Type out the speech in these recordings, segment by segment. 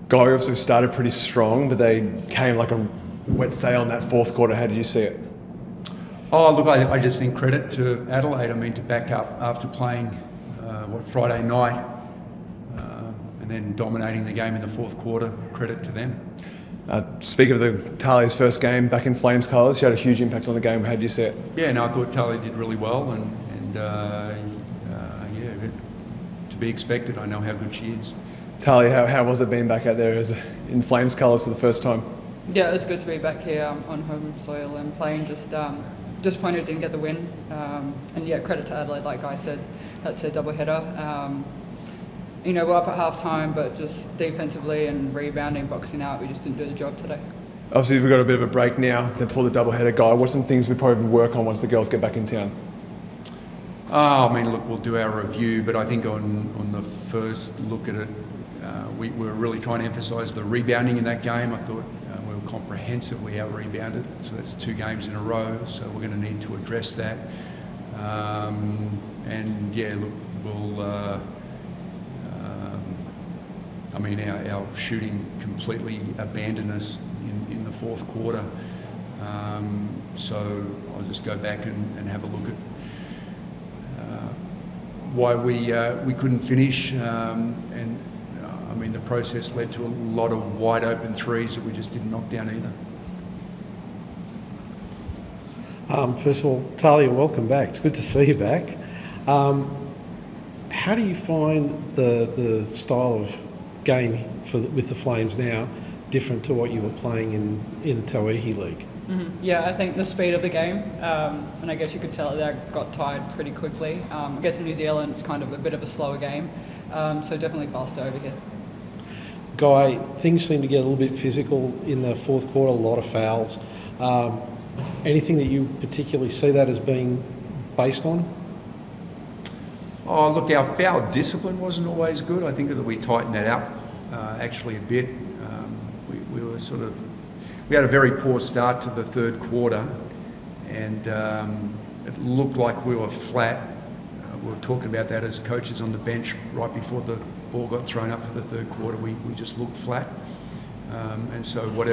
Guy obviously started pretty strong, but they came like a wet sail in that fourth quarter. How did you see it? Oh, look, I just think credit to Adelaide. I mean, to back up after playing, Friday night, and then dominating the game in the fourth quarter, credit to them. Speaking of the Tahlia's first game back in Flames colours, she had a huge impact on the game. How did you see it? Yeah, no, I thought Tahlia did really well, and to be expected. I know how good she is. Tahlia, how was it being back out there in Flames colours for the first time? Yeah, it was good to be back here on home soil and playing. Disappointed didn't get the win, and yeah, credit to Adelaide. Like I said, that's a double header. We're up at half time, but just defensively and rebounding, boxing out, we just didn't do the job today. Obviously, we've got a bit of a break now before the double header. Guy, what are some things we probably work on once the girls get back in town? I mean, look, we'll do our review, but I think on the first look at it, we were really trying to emphasise the rebounding in that game. I thought we were comprehensively out-rebounded, so that's 2 games in a row, so we're going to need to address that. And yeah, look, we'll... our shooting completely abandoned us in the fourth quarter. So I'll just go back and have a look at why we couldn't finish. The process led to a lot of wide open threes that we just didn't knock down either. First of all, Tahlia, welcome back. It's good to see you back. How do you find the style of game with the Flames now different to what you were playing in the Tupaea League? Mm-hmm. Yeah, I think the speed of the game, and I guess you could tell that got tired pretty quickly. I guess in New Zealand it's kind of a bit of a slower game, so definitely faster over here. Guy, things seem to get a little bit physical in the fourth quarter, a lot of fouls. Anything that you particularly see that as being based on? Oh, look, our foul discipline wasn't always good. I think that we tightened that up actually a bit. We had a very poor start to the third quarter, and it looked like we were flat. We were talking about that as coaches on the bench right before the ball got thrown up for the third quarter. We just looked flat, and so what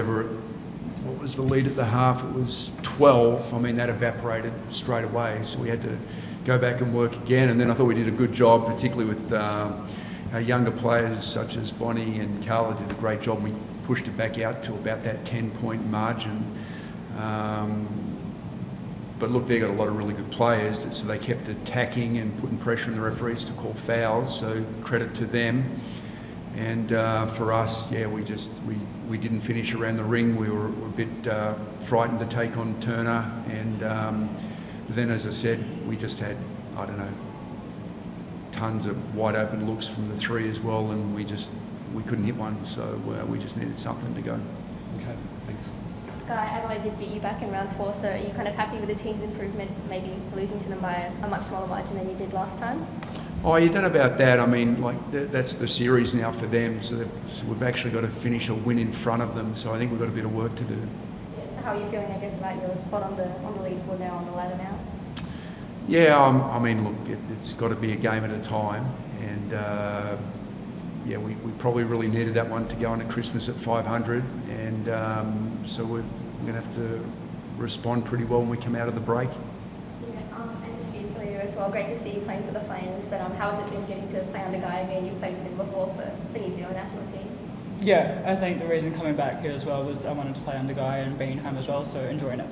was the lead at the half? It was 12. That evaporated straight away, so we had to go back and work again. And then I thought we did a good job, particularly with our younger players such as Bonnie and Carla did a great job. We pushed it back out to about that 10-point margin. But look, they got a lot of really good players, so they kept attacking and putting pressure on the referees to call fouls, so credit to them. And for us, yeah, we didn't finish around the ring. We were a bit frightened to take on Turner, and then, as I said, we just had, tons of wide open looks from the three as well, and we couldn't hit one, so we just needed something to go. Okay, thanks. Guy, Adelaide did beat you back in round 4, so are you kind of happy with the team's improvement, maybe losing to them by a much smaller margin than you did last time? Oh, you don't know about that. That's the series now for them, so we've actually got to finish a win in front of them, so I think we've got a bit of work to do. Yeah, so how are you feeling, I guess, about your spot on the leaderboard now, on the ladder now? Yeah, look, it's got to be a game at a time, and we probably really needed that one to go into Christmas at 500, and so we're going to have to respond pretty well when we come out of the break. And just for you, Tahlia, as well, great to see you playing for the Flames, but how has it been getting to play under Guy again? You've played with him before for New Zealand national team. Yeah, I think the reason coming back here as well was I wanted to play under Guy and being home as well, so enjoying it.